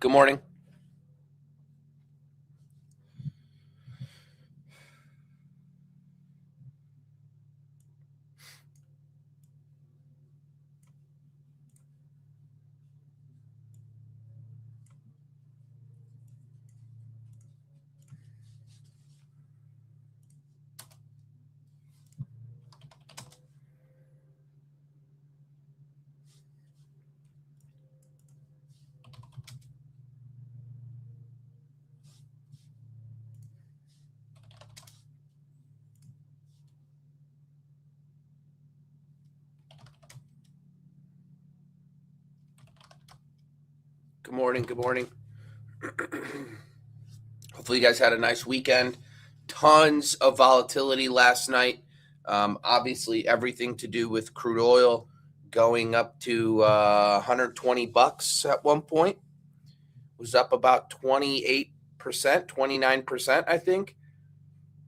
Good morning. Good morning. Good morning. Hopefully, you guys had a nice weekend. Tons of volatility last night. Obviously, everything to do with crude oil going up to 120 bucks at one point. Was up about 28%, 29%, I think,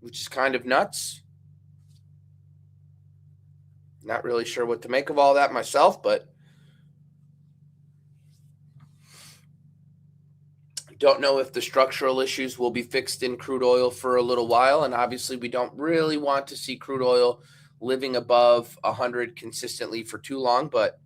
which is kind of nuts. Not really sure what to make of all that myself, but don't know if the structural issues will be fixed in crude oil for a little while. And obviously, we don't really want to see crude oil living above 100 consistently for too long. But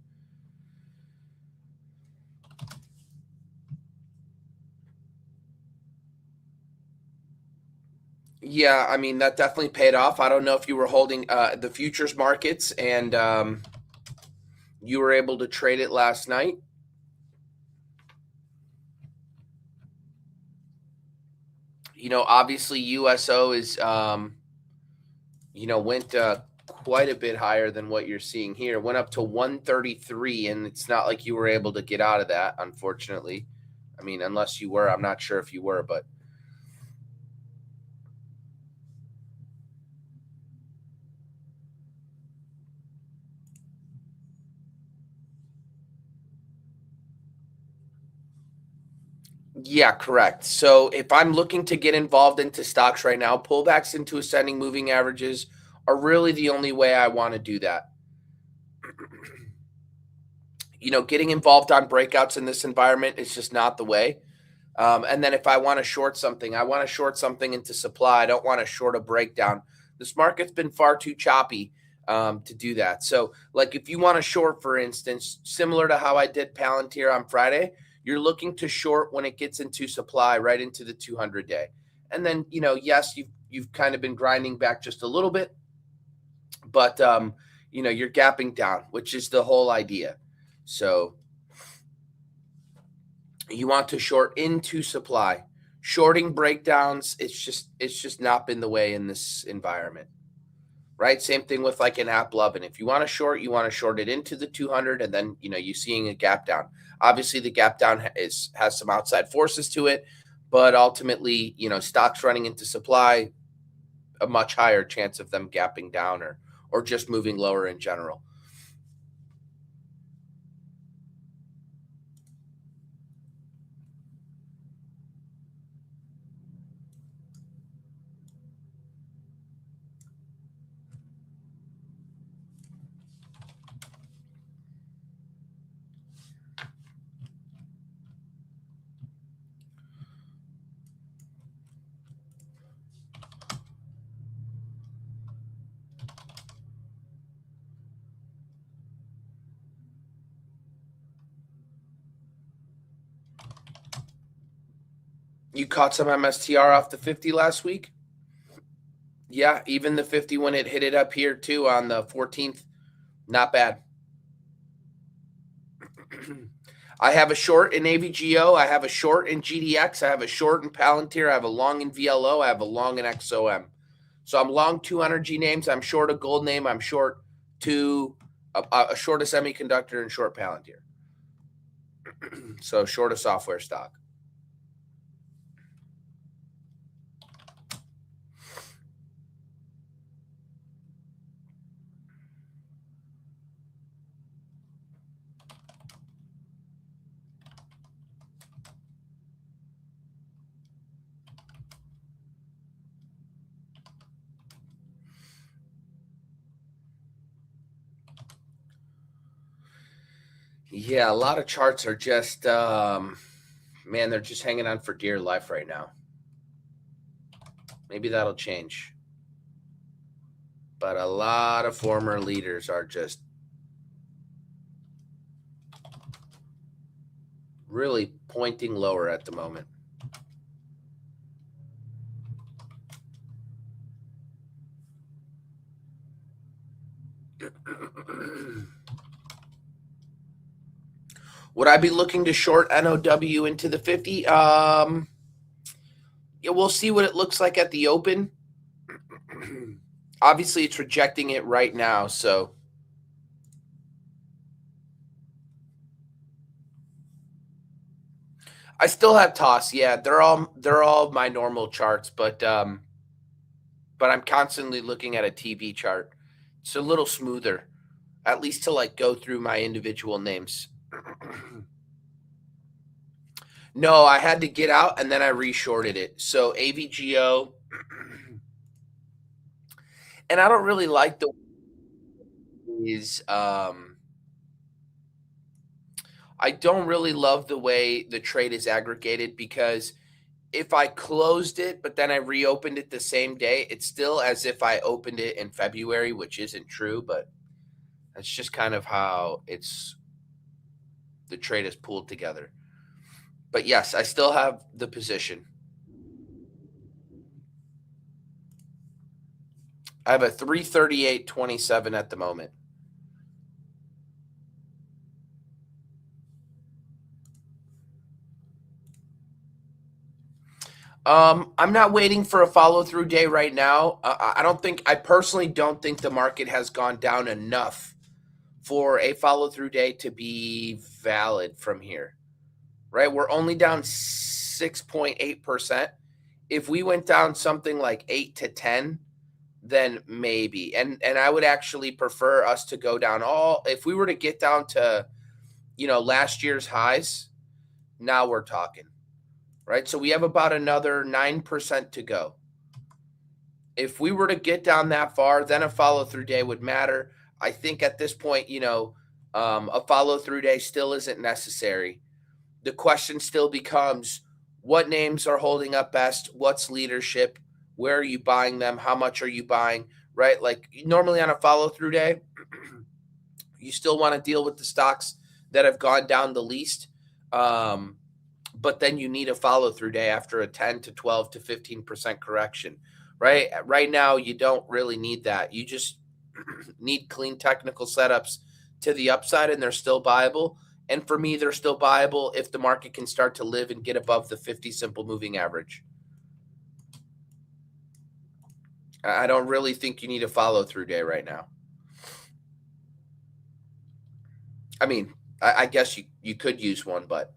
yeah, I mean, that definitely paid off. I don't know if you were holding the futures markets and you were able to trade it last night. Obviously, USO is, went quite a bit higher than what you're seeing here. Went up to 133, and it's not like you were able to get out of that, unfortunately. I mean, unless you were, I'm not sure if you were, but yeah, correct. So if I'm looking to get involved into stocks right now, pullbacks into ascending moving averages are really the only way I want to do that. Getting involved on breakouts in this environment is just not the way. And then if I want to short something, I want to short something into supply. I don't want to short a breakdown. This market's been far too choppy to do that. So, like if you want to short, for instance, similar to how I did Palantir on Friday, you're looking to short when it gets into supply, right into the 200-day. And then, yes, you've kind of been grinding back just a little bit, but you're gapping down, which is the whole idea. So you want to short into supply. Shorting breakdowns, it's just not been the way in this environment. Right? Same thing with like an app loving. If you want to short, you want to short it into the 200 and then, you're seeing a gap down. Obviously the gap down has some outside forces to it, but ultimately, stocks running into supply, a much higher chance of them gapping down or just moving lower in general. You caught some MSTR off the 50 last week? Yeah, even the 50 when it hit it up here too on the 14th, not bad. I have a short in AVGO. I have a short in GDX. I have a short in Palantir. I have a long in VLO. I have a long in XOM. So I'm long 2 energy names. I'm short a gold name. I'm short a short a semiconductor and short Palantir. So short a software stock. Yeah, a lot of charts are just, man, they're just hanging on for dear life right now. Maybe that'll change. But a lot of former leaders are just really pointing lower at the moment. Would I be looking to short NOW into the 50? Yeah, we'll see what it looks like at the open. Obviously, it's rejecting it right now, so I still have toss. Yeah, they're all my normal charts, but I'm constantly looking at a TV chart. It's a little smoother, at least to like go through my individual names. No, I had to get out and then I reshorted it. So AVGO, and I don't really like the is I don't really love the way the trade is aggregated because if I closed it but then I reopened it the same day, it's still as if I opened it in February, which isn't true, but that's just kind of how the trade is pulled together. But yes, I still have the position. I have a 338.27 at the moment. I'm not waiting for a follow through day right now. I personally don't think the market has gone down enough for a follow through day to be valid from here, right? We're only down 6.8%. If we went down something like 8 to 10, then maybe. And I would actually prefer us to go down if we were to get down to, last year's highs, now we're talking, right? So we have about another 9% to go. If we were to get down that far, then a follow through day would matter. I think at this point, a follow through day still isn't necessary. The question still becomes what names are holding up best? What's leadership? Where are you buying them? How much are you buying? Right? Like normally on a follow through day, you still want to deal with the stocks that have gone down the least. But then you need a follow through day after a 10 to 12 to 15% correction, right? Right now, you don't really need that. You just need clean technical setups to the upside, and they're still buyable. And for me, they're still buyable if the market can start to live and get above the 50 simple moving average. I don't really think you need a follow through day right now. I mean, I guess you could use one, but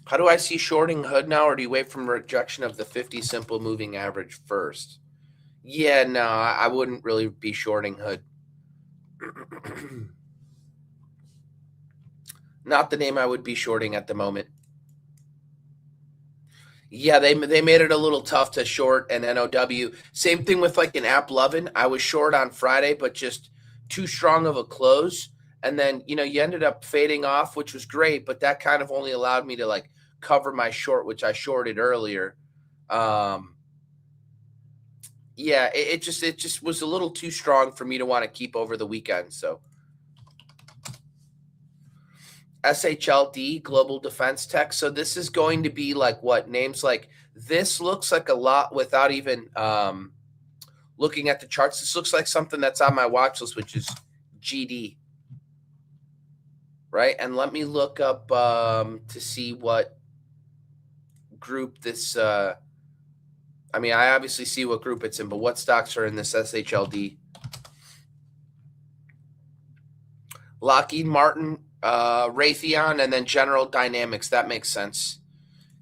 how do I see shorting hood now, or do you wait from rejection of the 50 simple moving average first? Yeah, no, I wouldn't really be shorting hood. Not the name I would be shorting at the moment. Yeah, they made it a little tough to short an NOW. Same thing with like an App Lovin'. I was short on Friday, but just too strong of a close. And then, you ended up fading off, which was great, but that kind of only allowed me to like cover my short, which I shorted earlier. Um, yeah, it just was a little too strong for me to want to keep over the weekend. So SHLD, Global Defense Tech. So this is going to be like what names like this looks like a lot without even looking at the charts. This looks like something that's on my watch list, which is GD, right? And let me look up to see what group this. I mean, I obviously see what group it's in, but what stocks are in this SHLD? Lockheed Martin, Raytheon, and then General Dynamics. That makes sense.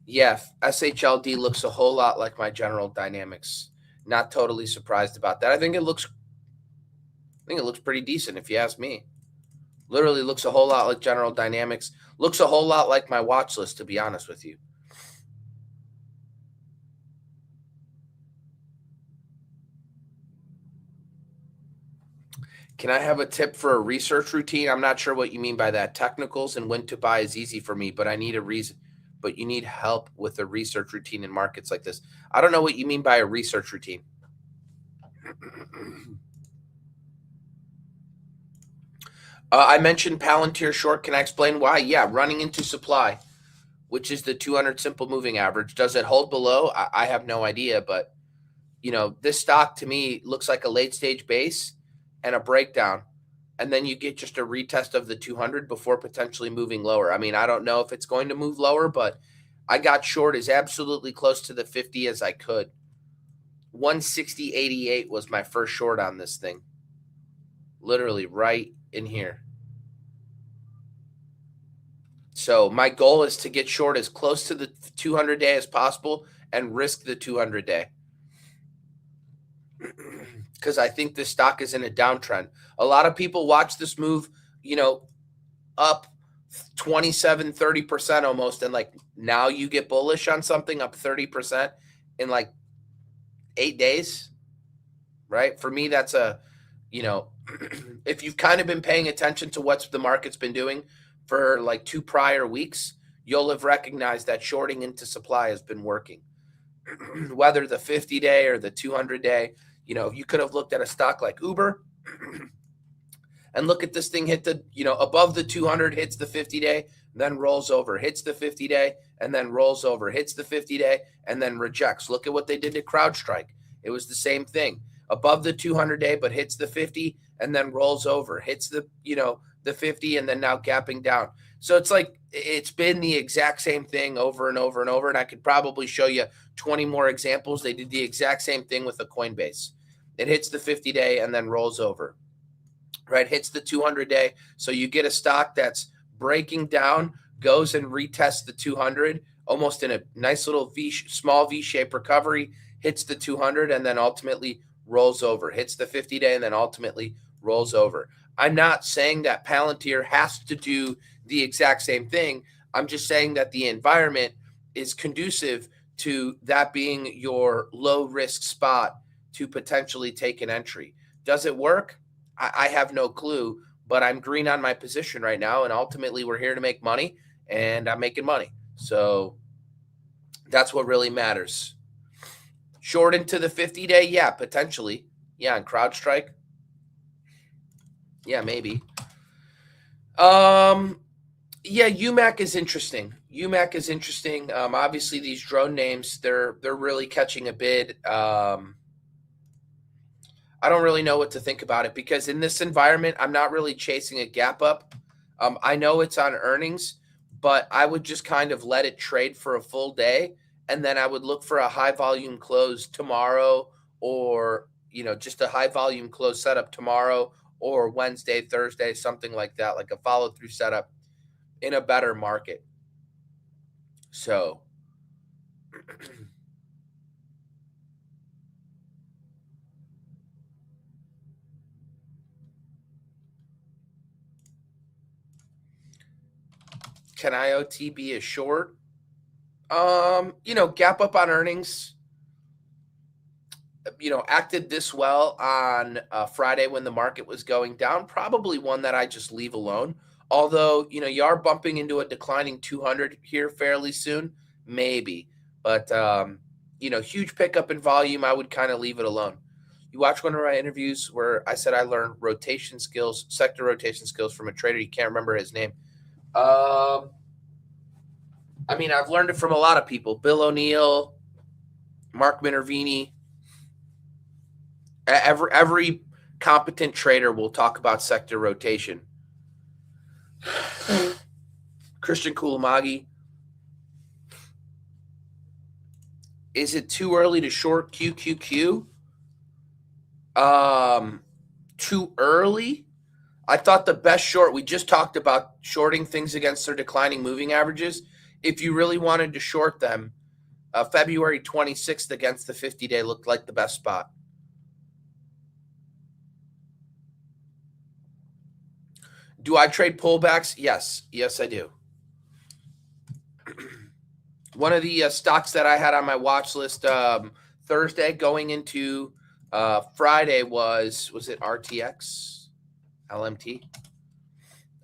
Yeah, SHLD looks a whole lot like my General Dynamics. Not totally surprised about that. I think it looks pretty decent if you ask me. Literally looks a whole lot like General Dynamics. Looks a whole lot like my watch list, to be honest with you. Can I have a tip for a research routine? I'm not sure what you mean by that. Technicals and when to buy is easy for me, but I need a reason. But you need help with a research routine in markets like this. I don't know what you mean by a research routine. I mentioned Palantir short. Can I explain why? Yeah, running into supply, which is the 200 simple moving average. Does it hold below? I have no idea, but this stock to me looks like a late stage base and a breakdown. And then you get just a retest of the 200 before potentially moving lower. I mean, I don't know if it's going to move lower, but I got short as absolutely close to the 50 as I could. 160.88 was my first short on this thing. Literally right in here. So my goal is to get short as close to the 200 day as possible and risk the 200 day. Because I think this stock is in a downtrend. A lot of people watch this move, up 27, 30% almost. And like now you get bullish on something up 30% in like 8 days, right? For me, that's if you've kind of been paying attention to what the market's been doing for like 2 prior weeks, you'll have recognized that shorting into supply has been working. Whether the 50 day or the 200 day, you could have looked at a stock like Uber and look at this thing hit the, above the 200, hits the 50 day, then rolls over, hits the 50 day, and then rolls over, hits the 50 day, and then rejects. Look at what they did to CrowdStrike. It was the same thing. Above the 200 day, but hits the 50 and then rolls over, hits the 50 and then now gapping down. So it's like it's been the exact same thing over and over and over. And I could probably show you 20 more examples. They did the exact same thing with a Coinbase. It hits the 50 day and then rolls over, right? Hits the 200 day. So you get a stock that's breaking down, goes and retests the 200 almost in a nice little small V-shaped recovery, hits the 200 and then ultimately rolls over, hits the 50 day and then ultimately rolls over. I'm not saying that Palantir has to do the exact same thing. I'm just saying that the environment is conducive to that being your low risk spot to potentially take an entry. Does it work? I have no clue, but I'm green on my position right now. And ultimately, we're here to make money, and I'm making money. So that's what really matters. Short into the 50 day? Yeah, potentially. Yeah, on CrowdStrike? Yeah, maybe. Yeah, UMAC is interesting. UMAC is interesting. Obviously, these drone names, they're really catching a bid. I don't really know what to think about it because in this environment, I'm not really chasing a gap up. I know it's on earnings, but I would just kind of let it trade for a full day. And then I would look for a high volume close tomorrow or, just a high volume close setup tomorrow or Wednesday, Thursday, something like that, like a follow through setup in a better market. So can IoT be a short? Gap up on earnings, acted this well on Friday when the market was going down. Probably one that I just leave alone. Although, you are bumping into a declining 200 here fairly soon, maybe. But, huge pickup in volume, I would kind of leave it alone. You watch one of my interviews where I said I learned rotation skills, sector rotation skills from a trader. You can't remember his name. I've learned it from a lot of people. Bill O'Neill, Mark Minervini. Every competent trader will talk about sector rotation. Christian Koulamagi. Is it too early to short QQQ? Too early? I thought the best short, we just talked about shorting things against their declining moving averages. If you really wanted to short them, February 26th against the 50 day looked like the best spot. Do I trade pullbacks? Yes. Yes, I do. One of the stocks that I had on my watch list Thursday going into Friday was it RTX? LMT?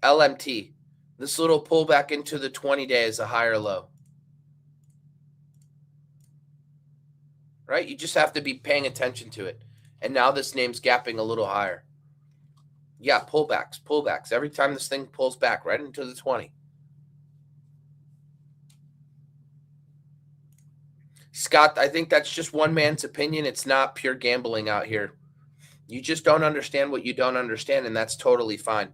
LMT. This little pullback into the 20-day is a higher low. Right? You just have to be paying attention to it. And now this name's gapping a little higher. Yeah, pullbacks. Every time this thing pulls back right into the 20. Scott, I think that's just one man's opinion. It's not pure gambling out here. You just don't understand what you don't understand, and that's totally fine.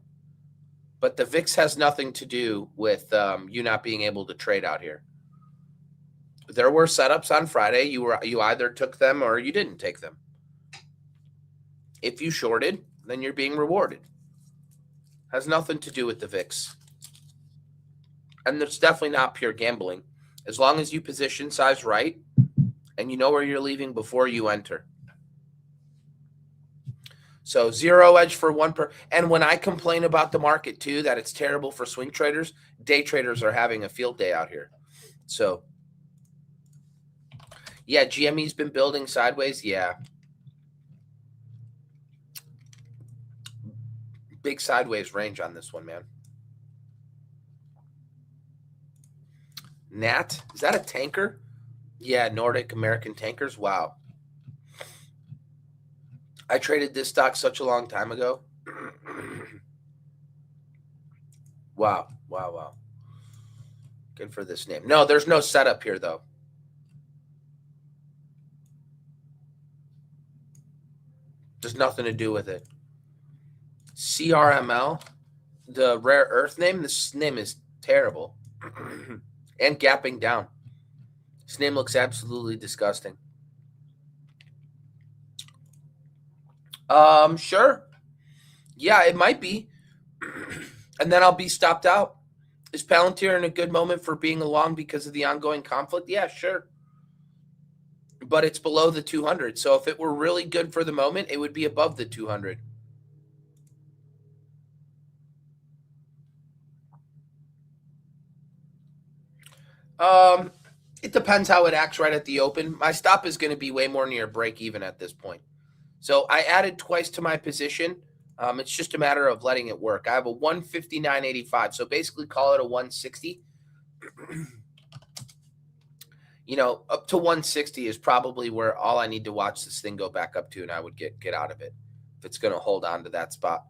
But the VIX has nothing to do with you not being able to trade out here. There were setups on Friday. You either took them or you didn't take them. If you shorted, then you're being rewarded. Has nothing to do with the VIX. And it's definitely not pure gambling. As long as you position size right and you know where you're leaving before you enter. So zero edge for one per. And when I complain about the market too, that it's terrible for swing traders, day traders are having a field day out here. So yeah, GME's been building sideways. Yeah. Big sideways range on this one, man. Nat, is that a tanker? Yeah, Nordic American Tankers. Wow. I traded this stock such a long time ago. Wow. Good for this name. No, there's no setup here, though. There's nothing to do with it. CRML, the rare earth name, this name is terrible. And gapping down. This name looks absolutely disgusting. Sure. Yeah, it might be. And then I'll be stopped out. Is Palantir in a good moment for being along because of the ongoing conflict? Yeah, sure. But it's below the 200. So if it were really good for the moment, it would be above the 200. It depends how it acts right at the open. My stop is going to be way more near break even at this point. So I added twice to my position. It's just a matter of letting it work. I have a 159.85. So basically call it a 160. Up to 160 is probably where all I need to watch this thing go back up to, and I would get out of it if it's going to hold on to that spot.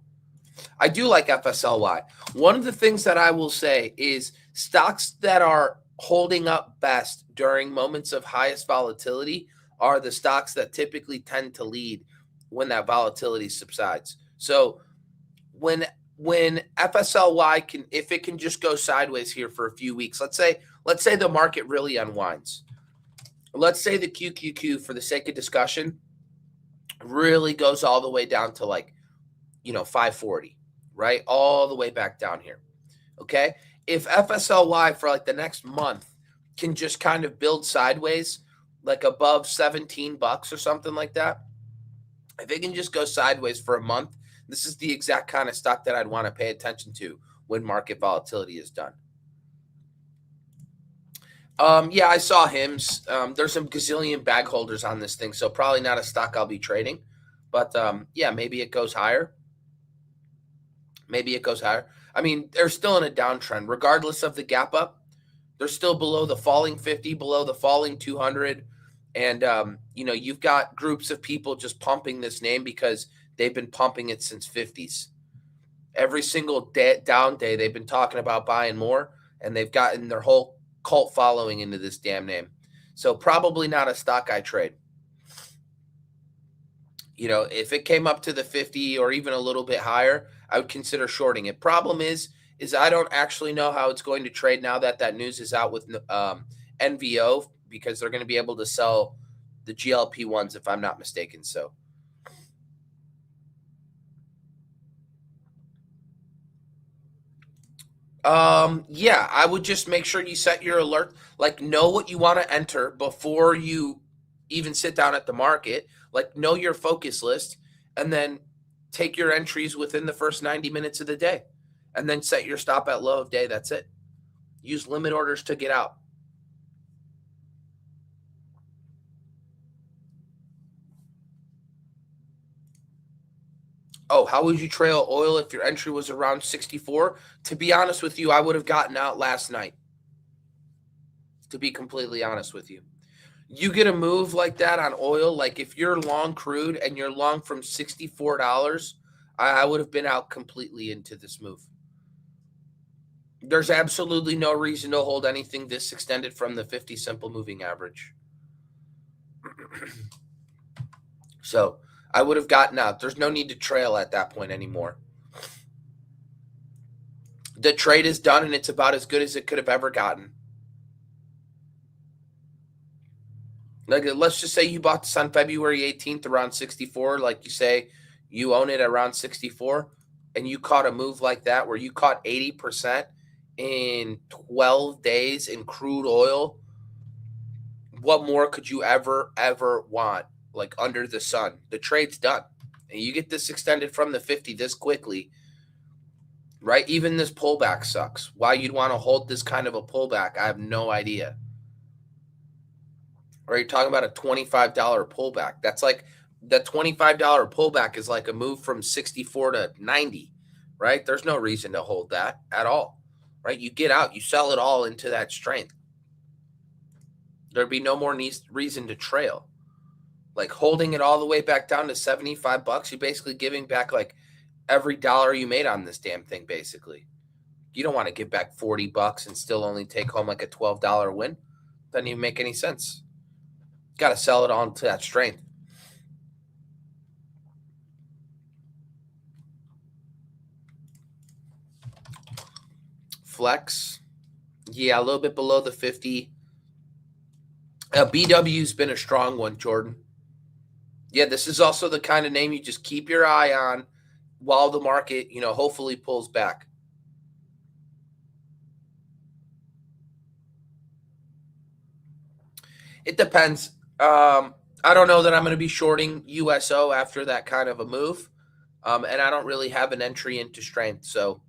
I do like FSLY. One of the things that I will say is stocks that are holding up best during moments of highest volatility are the stocks that typically tend to lead when that volatility subsides. So when FSLY if it can just go sideways here for a few weeks, let's say the market really unwinds. Let's say the QQQ, for the sake of discussion, really goes all the way down to 540, right? All the way back down here. Okay. If FSLY for the next month can just kind of build sideways, above $17 or something like that, if it can just go sideways for a month, this is the exact kind of stock that I'd want to pay attention to when market volatility is done. Yeah, I saw HIMS. There's some gazillion bag holders on this thing, so probably not a stock I'll be trading. But yeah, maybe it goes higher. I mean, they're still in a downtrend. Regardless of the gap up, they're still below the falling 50, below the falling 200. And, you've got groups of people just pumping this name because they've been pumping it since 50s. Every single down day, they've been talking about buying more, and they've gotten their whole cult following into this damn name. So probably not a stock I trade. If it came up to the 50 or even a little bit higher, I would consider shorting it. Problem is I don't actually know how it's going to trade now that news is out with NVO, because they're going to be able to sell the GLP-1s, if I'm not mistaken. So yeah, I would just make sure you set your alert, know what you want to enter before you even sit down at the market, know your focus list, and then take your entries within the first 90 minutes of the day, and then set your stop at low of day. That's it. Use limit orders to get out. Oh, how would you trail oil if your entry was around 64? To be honest with you, I would have gotten out last night, to be completely honest with you. You get a move like that on oil, like if you're long crude and you're long from $64, I would have been out completely into this move. There's absolutely no reason to hold anything this extended from the 50 simple moving average. So I would have gotten out. There's no need to trail at that point anymore. The trade is done and it's about as good as it could have ever gotten. Like, let's just say you bought this on February 18th around 64, like you say, you own it around 64, and you caught a move like that where you caught 80% in 12 days in crude oil. What more could you ever want, like under the sun? The trade's done. And you get this extended from the 50 this quickly, right? Even this pullback sucks. Why you'd want to hold this kind of a pullback, I have no idea. Or you're talking about a $25 pullback. That's like the $25 pullback is like a move from 64 to 90, right? There's no reason to hold that at all, right? You get out, you sell it all into that strength. There'd be no more reason to trail. Like holding it all the way back down to $75, you're basically giving back like every dollar you made on this damn thing, basically. You don't want to give back $40 and still only take home like a $12 win. Doesn't even make any sense. Got to sell it on to that strength. Flex. Yeah, a little bit below the 50. BW's been a strong one, Jordan. Yeah, this is also the kind of name you just keep your eye on while the market, hopefully pulls back. It depends. I don't know that I'm going to be shorting USO after that kind of a move. And I don't really have an entry into strength. So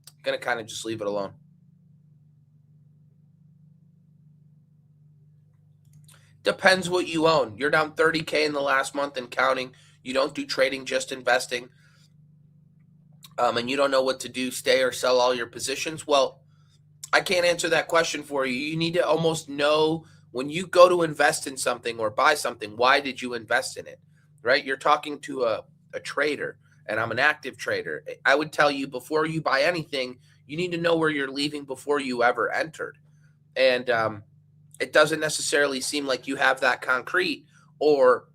I'm going to kind of just leave it alone. Depends what you own. You're down 30K in the last month and counting. You don't do trading, just investing. And you don't know what to do, stay or sell all your positions. Well, I can't answer that question for you. You need to almost know when you go to invest in something or buy something, why did you invest in it, right? You're talking to a trader, and I'm an active trader. I would tell you before you buy anything, you need to know where you're leaving before you ever entered. And it doesn't necessarily seem like you have that concrete, or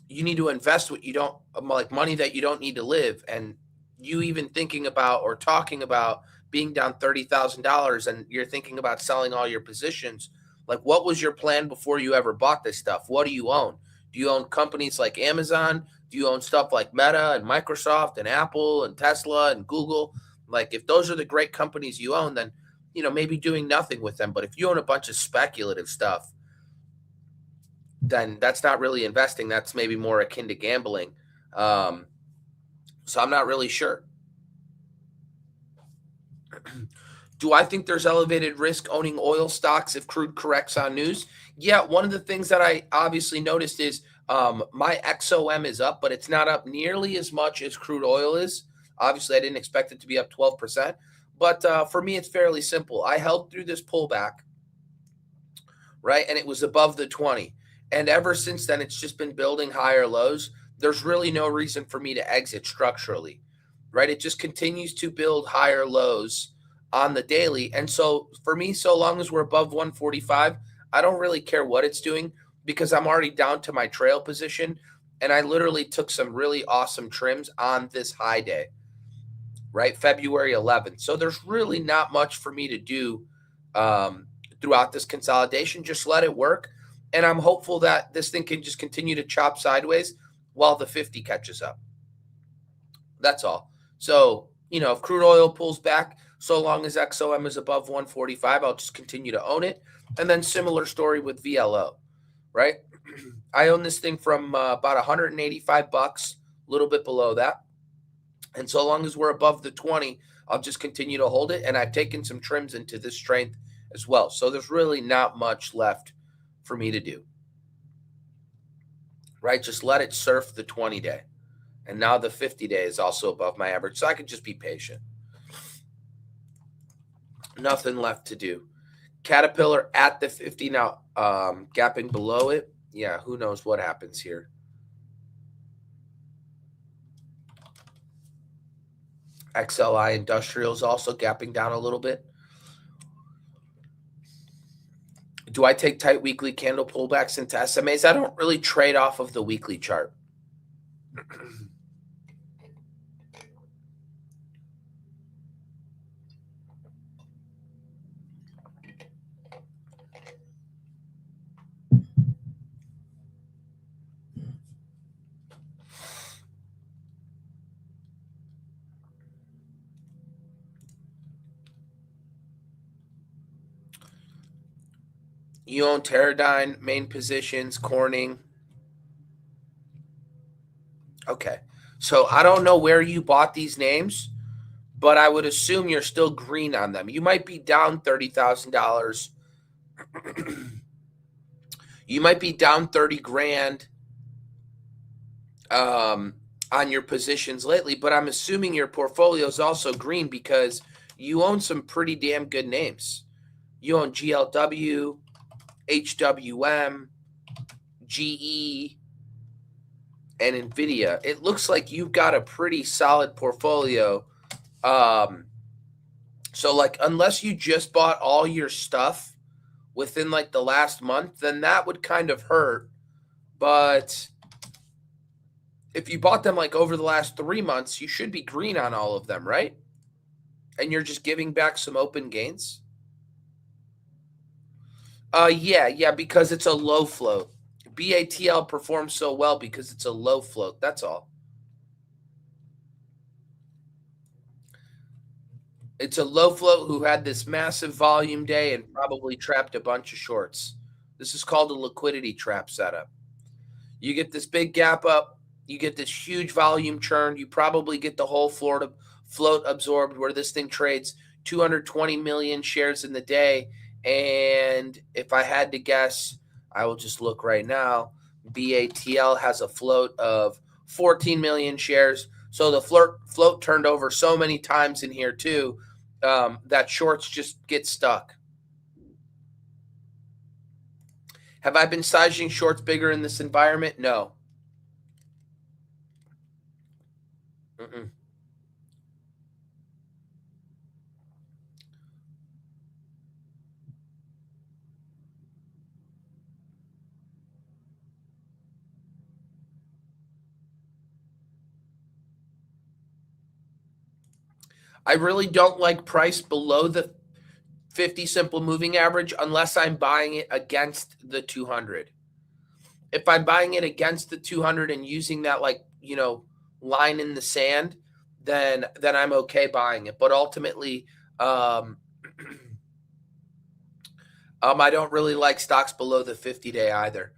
you need to invest what you don't, like money that you don't need to live. And you even thinking about or talking about being down $30,000 and you're thinking about selling all your positions. Like, what was your plan before you ever bought this stuff? What do you own? Do you own companies like Amazon? Do you own stuff like Meta and Microsoft and Apple and Tesla and Google? Like, if those are the great companies you own, then, maybe doing nothing with them. But if you own a bunch of speculative stuff, then that's not really investing. That's maybe more akin to gambling. So I'm not really sure. Do I think there's elevated risk owning oil stocks if crude corrects on news? Yeah, one of the things that I obviously noticed is my XOM is up, but it's not up nearly as much as crude oil is. Obviously, I didn't expect it to be up 12%. But for me, it's fairly simple. I held through this pullback, right? And it was above the 20. And ever since then, it's just been building higher lows. There's really no reason for me to exit structurally, right? It just continues to build higher lows on the daily. And so for me, so long as we're above 145, I don't really care what it's doing because I'm already down to my trail position. And I literally took some really awesome trims on this high day, right? February 11th. So there's really not much for me to do throughout this consolidation. Just let it work. And I'm hopeful that this thing can just continue to chop sideways while the 50 catches up. That's all. So, if crude oil pulls back, so long as XOM is above 145, I'll just continue to own it. And then similar story with VLO, right? I own this thing from about $185, a little bit below that. And so long as we're above the 20, I'll just continue to hold it. And I've taken some trims into this strength as well. So there's really not much left for me to do, right? Just let it surf the 20-day. And now the 50-day is also above my average, so I could just be patient. Nothing left to do. Caterpillar at the 50 now, gapping below it. Yeah, who knows what happens here. XLI Industrials also gapping down a little bit. Do I take tight weekly candle pullbacks into SMAs? I don't really trade off of the weekly chart. You own Teradyne, main positions, Corning. Okay. So I don't know where you bought these names, but I would assume you're still green on them. You might be down $30,000. You might be down 30 grand on your positions lately, but I'm assuming your portfolio is also green because you own some pretty damn good names. You own GLW, HWM, GE, and NVIDIA. It looks like you've got a pretty solid portfolio. So like, unless you just bought all your stuff within like the last month, then that would kind of hurt. But if you bought them like over the last 3 months, you should be green on all of them, right? And you're just giving back some open gains. Yeah, because it's a low float. BATL performs so well because it's a low float. That's all. It's a low float who had this massive volume day and probably trapped a bunch of shorts. This is called a liquidity trap setup. You get this big gap up, you get this huge volume churn, you probably get the whole float absorbed where this thing trades 220 million shares in the day. And if I had to guess, I will just look right now. BATL has a float of 14 million shares. So the float turned over so many times in here too, that shorts just get stuck. Have I been sizing shorts bigger in this environment? No. Mm-mm. I really don't like price below the 50 simple moving average unless I'm buying it against the 200. If I'm buying it against the 200 and using that like, line in the sand, then I'm okay buying it. But ultimately, um, I don't really like stocks below the 50-day either.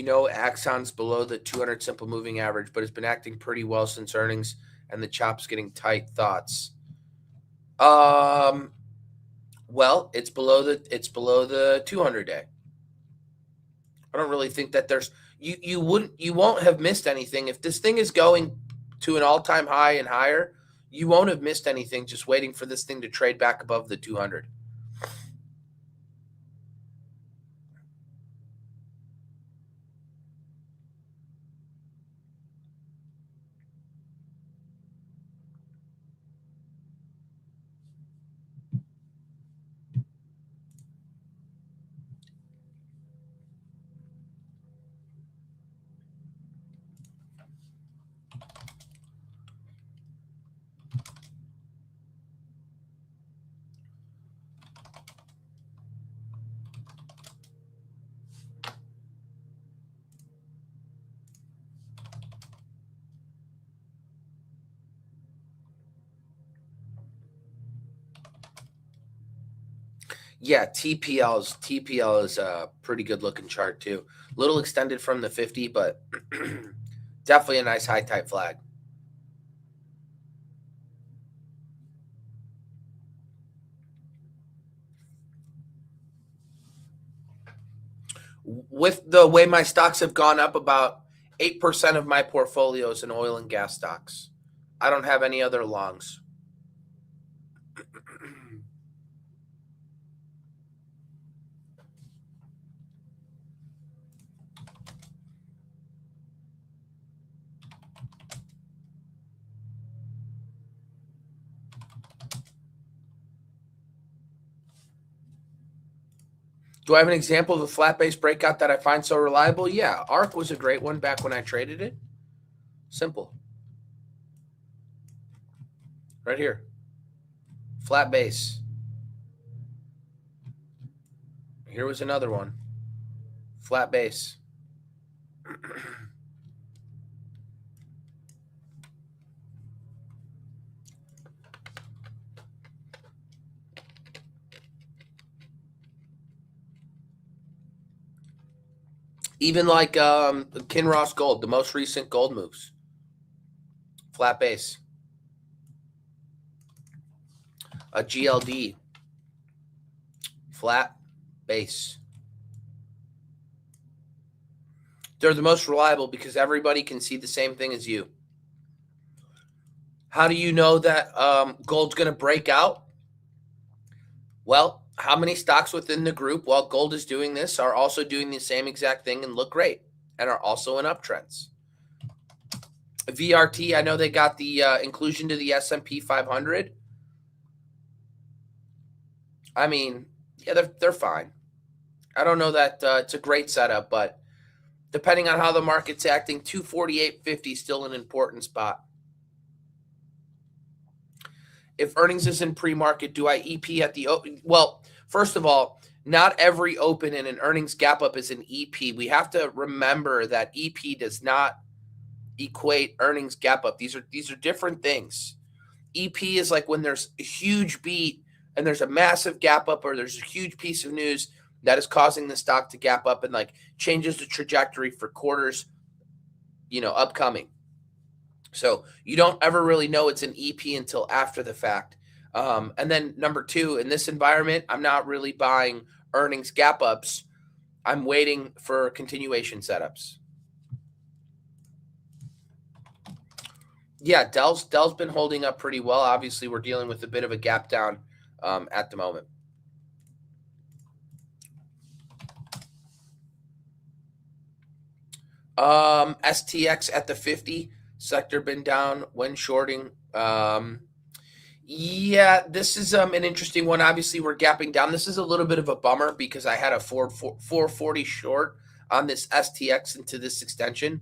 Axon's below the 200 simple moving average, but it's been acting pretty well since earnings, and the chop's getting tight. Thoughts? Um, well, it's below the 200 day. I don't really think that there's you won't have missed anything if this thing is going to an all-time high and higher. You won't have missed anything just waiting for this thing to trade back above the 200. Yeah, TPL is a pretty good looking chart too. A little extended from the 50, but definitely a nice high type flag. With the way my stocks have gone up, about 8% of my portfolio is in oil and gas stocks. I don't have any other longs. Do I have an example of a flat base breakout that I find so reliable? Yeah, ARC was a great one back when I traded it. Simple. Right here. Flat base. Here was another one. Flat base. Even like Kinross Gold, the most recent gold moves. Flat base. A GLD. Flat base. They're the most reliable because everybody can see the same thing as you. How do you know that gold's going to break out? Well, how many stocks within the group, while gold is doing this, are also doing the same exact thing and look great and are also in uptrends? VRT, I know they got the inclusion to the S&P 500. I mean, yeah, they're fine. I don't know that it's a great setup, but depending on how the market's acting, 248.50 is still an important spot. If earnings is in pre-market, do I EP at the open? Well, first of all, not every open in an earnings gap up is an EP. We have to remember that EP does not equate earnings gap up. These are different things. EP is like when there's a huge beat and there's a massive gap up, or there's a huge piece of news that is causing the stock to gap up and like changes the trajectory for quarters, upcoming. So you don't ever really know it's an EP until after the fact. And then number two, in this environment, I'm not really buying earnings gap ups. I'm waiting for continuation setups. Yeah, Dell's been holding up pretty well. Obviously, we're dealing with a bit of a gap down at the moment. STX at the 50 sector been down when shorting. Yeah, this is an interesting one. Obviously, we're gapping down. This is a little bit of a bummer because I had a 440 short on this STX into this extension.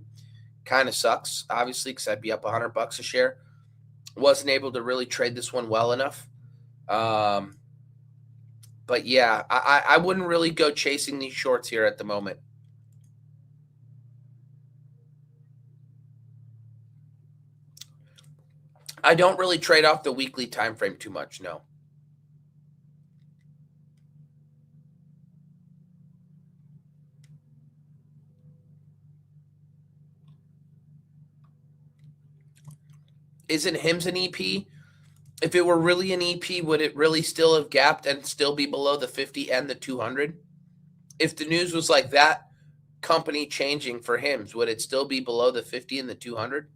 Kind of sucks, obviously, because I'd be up $100 a share. Wasn't able to really trade this one well enough. But yeah, I wouldn't really go chasing these shorts here at the moment. I don't really trade off the weekly time frame too much, no. Isn't HIMS an EP? If it were really an EP, would it really still have gapped and still be below the 50 and the 200? If the news was like that company changing for HIMS, would it still be below the 50 and the 200?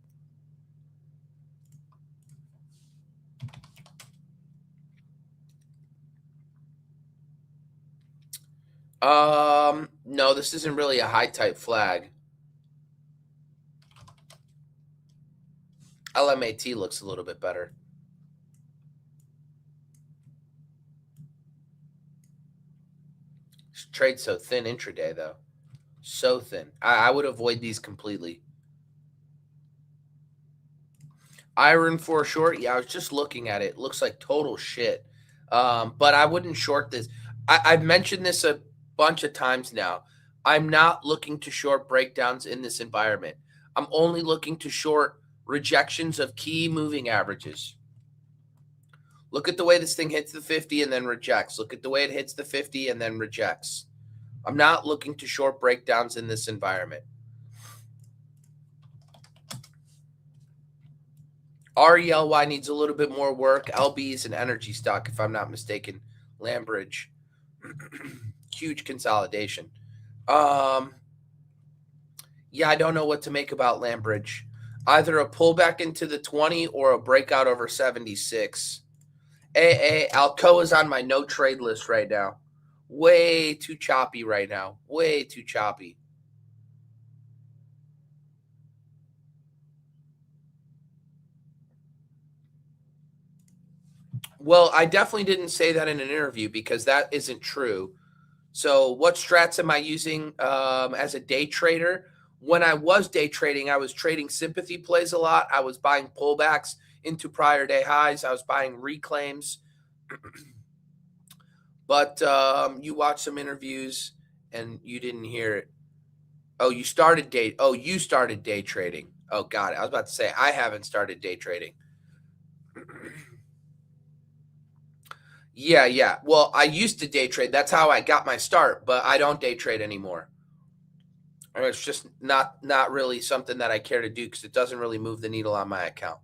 No, this isn't really a high type flag. LMAT looks a little bit better. Trade's so thin intraday, though. So thin. I would avoid these completely. Iron for a short. Yeah, I was just looking at it. It looks like total shit. But I wouldn't short this. I've mentioned this a bunch of times now. I'm not looking to short breakdowns in this environment. I'm only looking to short rejections of key moving averages. Look at the way this thing hits the 50 and then rejects. Look at the way it hits the 50 and then rejects. I'm not looking to short breakdowns in this environment. RELY needs a little bit more work. LB is an energy stock, if I'm not mistaken. Lambridge. Huge consolidation. Um, yeah, I don't know what to make about Lambridge. Either a pullback into the 20 or a breakout over 76. Alcoa's on my no trade list right now. Way too choppy right now. Way too choppy. Well, I definitely didn't say that in an interview because that isn't true. So, what strats am I using as a day trader? When I was day trading, I was trading sympathy plays a lot. I was buying pullbacks into prior day highs. I was buying reclaims. But you watched some interviews and you didn't hear it. Oh, you started day. Oh, you started day trading. Oh, got it. I was about to say I haven't started day trading. Yeah. Well, I used to day trade. That's how I got my start, but I don't day trade anymore. It's just not really something that I care to do because it doesn't really move the needle on my account.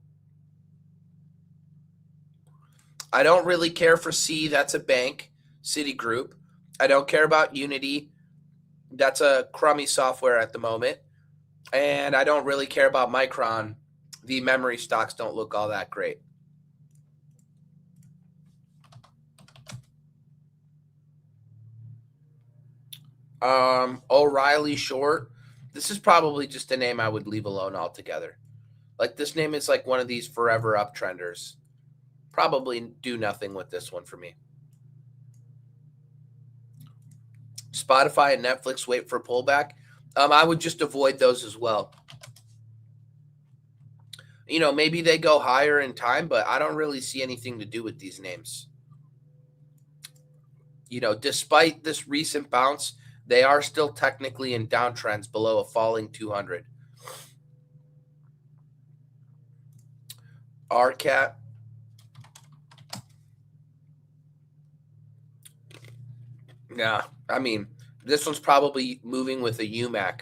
I don't really care for C. That's a bank, Citigroup. I don't care about Unity. That's a crummy software at the moment. And I don't really care about Micron. The memory stocks don't look all that great. O'Reilly Short. This is probably just a name I would leave alone altogether. Like this name is like one of these forever uptrenders. Probably do nothing with this one for me. Spotify and Netflix wait for pullback. I would just avoid those as well. You know, maybe they go higher in time, but I don't really see anything to do with these names. You know, despite this recent bounce, they are still technically in downtrends below a falling 200. RCAT. Yeah, I mean, this one's probably moving with a UMAC.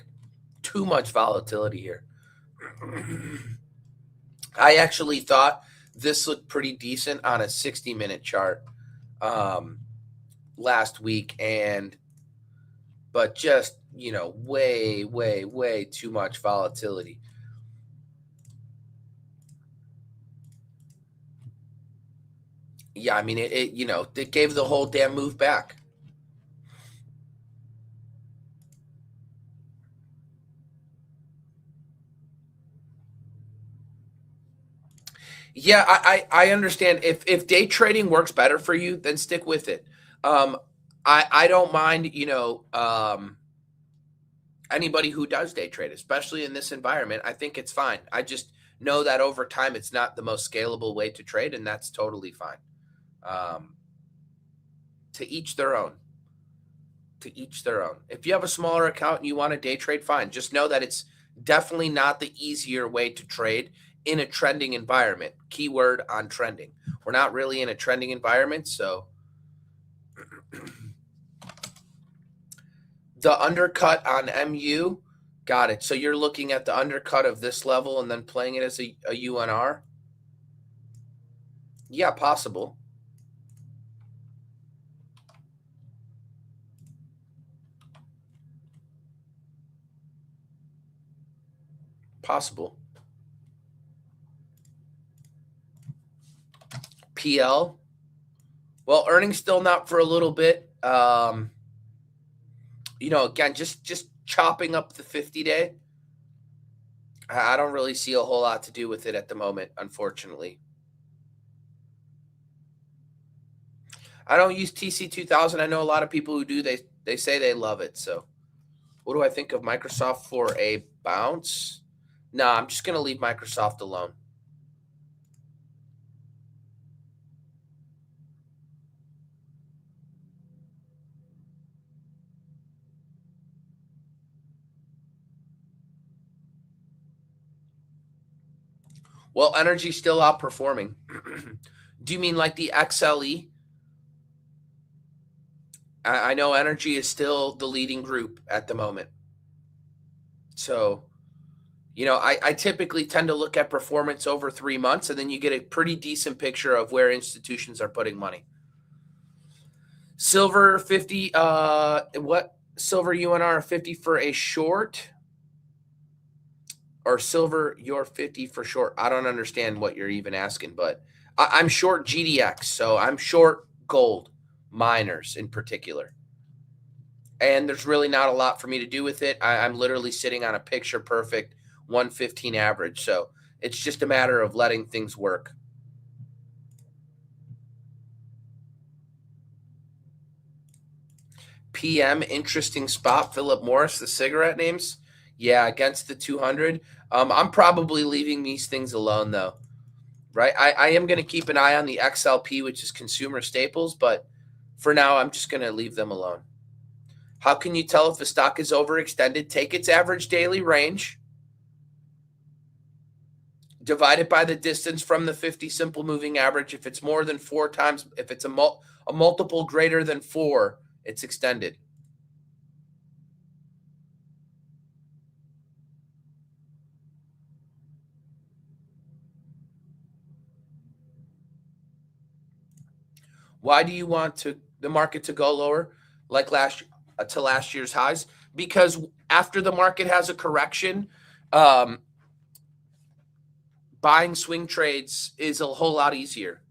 Too much volatility here. I actually thought this looked pretty decent on a 60-minute chart last week, but just way too much volatility. Yeah, I mean it gave the whole damn move back. Yeah, I understand. If day trading works better for you, then stick with it. Um, I don't mind, anybody who does day trade, especially in this environment. I think it's fine. I just know that over time, it's not the most scalable way to trade, and that's totally fine. Um, to each their own. To each their own. If you have a smaller account and you want to day trade, fine. Just know that it's definitely not the easier way to trade in a trending environment. Keyword on trending. We're not really in a trending environment, so the undercut on MU, got it. So you're looking at the undercut of this level and then playing it as a UNR? Yeah, possible. Possible. PL. Well, earnings still not for a little bit. Again, just chopping up the 50-day. I don't really see a whole lot to do with it at the moment, unfortunately. I don't use TC2000. I know a lot of people who do. They say they love it. So, what do I think of Microsoft for a bounce? No, I'm just going to leave Microsoft alone. Well, energy's still outperforming. Do you mean like the XLE? I know energy is still the leading group at the moment. So, I typically tend to look at performance over 3 months, and then you get a pretty decent picture of where institutions are putting money. Silver 50, what? Silver UNR 50 for a short, or silver your 50 for short. I don't understand what you're even asking, but I'm short GDX, so I'm short gold miners in particular. And there's really not a lot for me to do with it. I'm literally sitting on a picture perfect 115 average. So it's just a matter of letting things work. PM, interesting spot. Philip Morris, the cigarette names. Yeah, against the 200. I'm probably leaving these things alone, though. Right? I am going to keep an eye on the XLP, which is consumer staples, but for now, I'm just going to leave them alone. How can you tell if a stock is overextended? Take its average daily range, divide it by the distance from the 50 simple moving average. If it's more than 4 times, if it's a multiple greater than 4, it's extended. Why do you want the market to go lower, like to last year's highs? Because after the market has a correction, buying swing trades is a whole lot easier.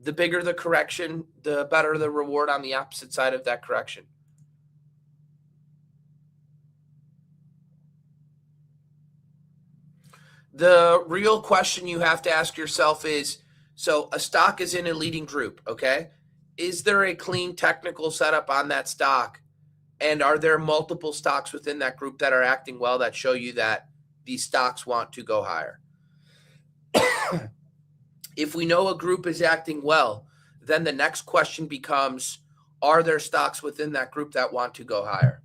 The bigger the correction, the better the reward on the opposite side of that correction. The real question you have to ask yourself is, so a stock is in a leading group, okay? Is there a clean technical setup on that stock? And are there multiple stocks within that group that are acting well that show you that these stocks want to go higher? If we know a group is acting well, then the next question becomes, are there stocks within that group that want to go higher?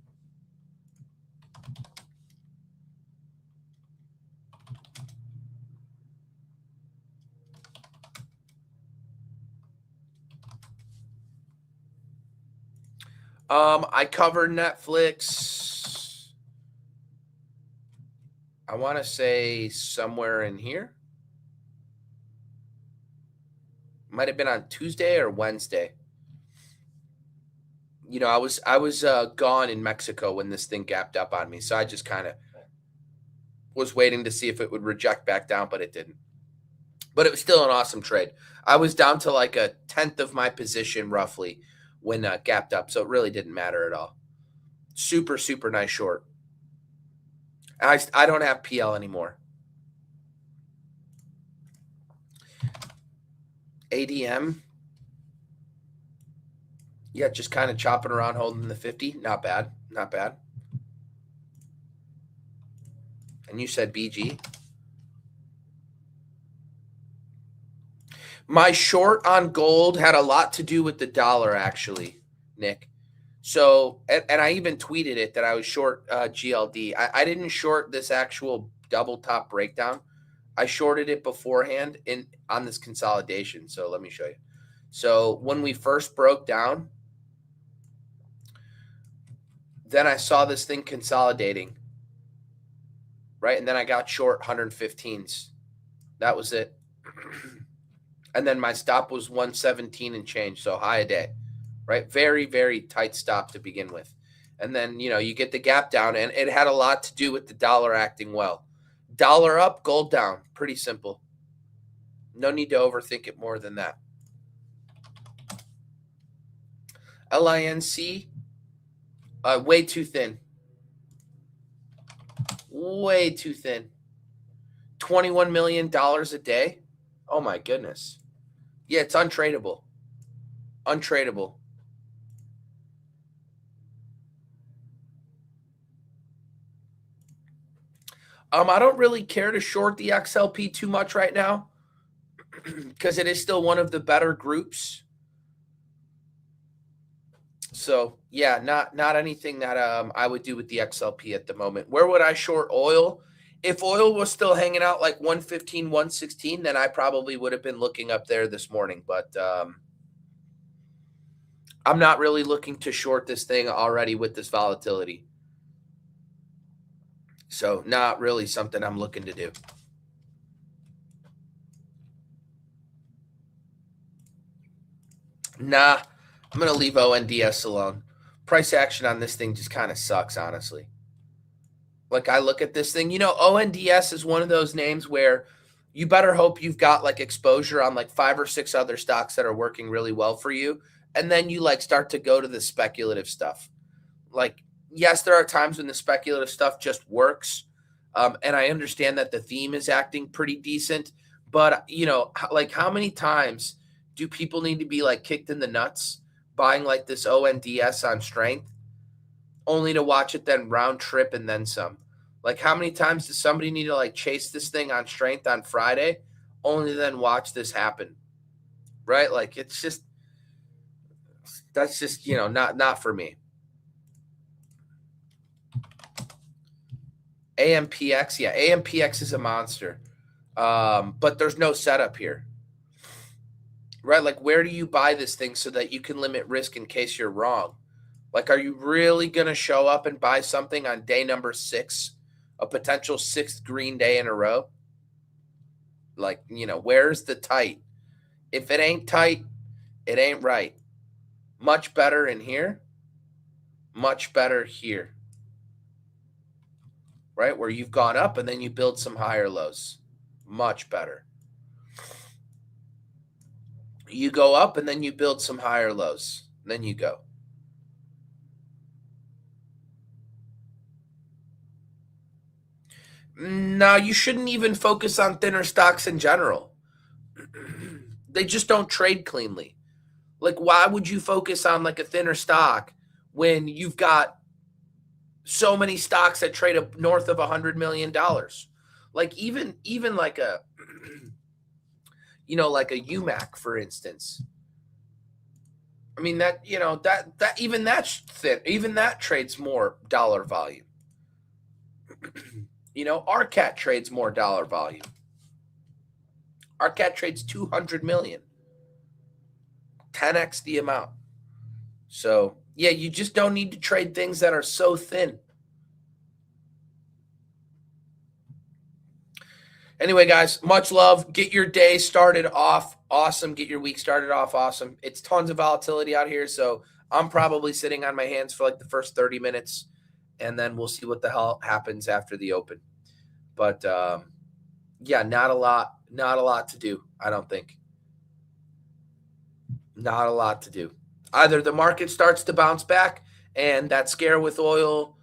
I cover Netflix. I want to say somewhere in here. Might have been on Tuesday or Wednesday. You know, I was gone in Mexico when this thing gapped up on me, so I just kind of was waiting to see if it would reject back down, but it didn't. But it was still an awesome trade. I was down to like a tenth of my position roughly when gapped up, so it really didn't matter at all. Super, super nice short. I don't have PL anymore. ADM. Yeah, just kind of chopping around holding the 50. Not bad. Not bad. And you said BG. My short on gold had a lot to do with the dollar, actually, Nick. So, and I even tweeted it that I was short GLD. I didn't short this actual double top breakdown. I shorted it beforehand on this consolidation. So let me show you. So when we first broke down, then I saw this thing consolidating, right? And then I got short 115s. That was it. And then my stop was 117 and change, so high a day, right? Very, very tight stop to begin with. And then, you know, you get the gap down, and it had a lot to do with the dollar acting well. Dollar up, gold down. Pretty simple. No need to overthink it more than that. LINC, way too thin. Way too thin. $21 million a day? Oh my goodness. Yeah, it's untradeable. Untradeable. I don't really care to short the XLP too much right now because it is still one of the better groups. So yeah, not anything that I would do with the XLP at the moment. Where would I short oil? If oil was still hanging out like 115, 116, then I probably would have been looking up there this morning. But I'm not really looking to short this thing already with this volatility. So not really something I'm looking to do. Nah, I'm going to leave ONDS alone. price action on this thing just kind of sucks, honestly. Like I look at this thing, ONDS is one of those names where you better hope you've got like exposure on like 5 or 6 other stocks that are working really well for you. And then you like start to go to the speculative stuff. Like, yes, there are times when the speculative stuff just works. And I understand that the theme is acting pretty decent. But, like how many times do people need to be like kicked in the nuts buying like this ONDS on strength only to watch it then round trip and then some? Like, how many times does somebody need to like chase this thing on strength on Friday only to then watch this happen? Right? Like, that's just, not for me. AMPX, yeah, AMPX is a monster. But there's no setup here. Right? Like, where do you buy this thing so that you can limit risk in case you're wrong? Like, are you really going to show up and buy something on day number 6, a potential 6th green day in a row? Like, where's the tight? If it ain't tight, it ain't right. Much better in here, much better here. Right? Where you've gone up and then you build some higher lows. Much better. You go up and then you build some higher lows. Then you go. Now, you shouldn't even focus on thinner stocks in general. They just don't trade cleanly. Like, why would you focus on like a thinner stock when you've got so many stocks that trade up north of $100 million? Like even like a, like a UMAC, for instance. I mean, that, that even that's thin, even that trades more dollar volume. RCAT trades more dollar volume. RCAT trades 200 million, 10x the amount. So, yeah, you just don't need to trade things that are so thin. Anyway, guys, much love. Get your day started off awesome. Get your week started off awesome. It's tons of volatility out here, so I'm probably sitting on my hands for like the first 30 minutes, and then we'll see what the hell happens after the open. But yeah, not a lot to do, I don't think. Not a lot to do. Either the market starts to bounce back and that scare with oil,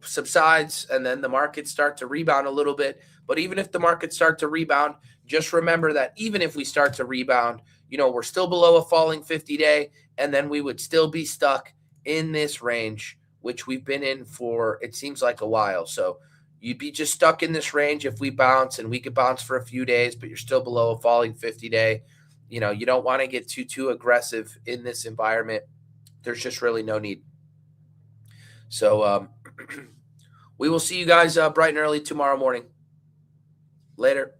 subsides, and then the markets start to rebound a little bit. But even if the markets start to rebound, just remember that even if we start to rebound, we're still below a falling 50-day, and then we would still be stuck in this range, which we've been in for, it seems like a while. So you'd be just stuck in this range if we bounce, and we could bounce for a few days, but you're still below a falling 50-day. You don't want to get too aggressive in this environment. There's just really no need. So we will see you guys bright and early tomorrow morning. Later.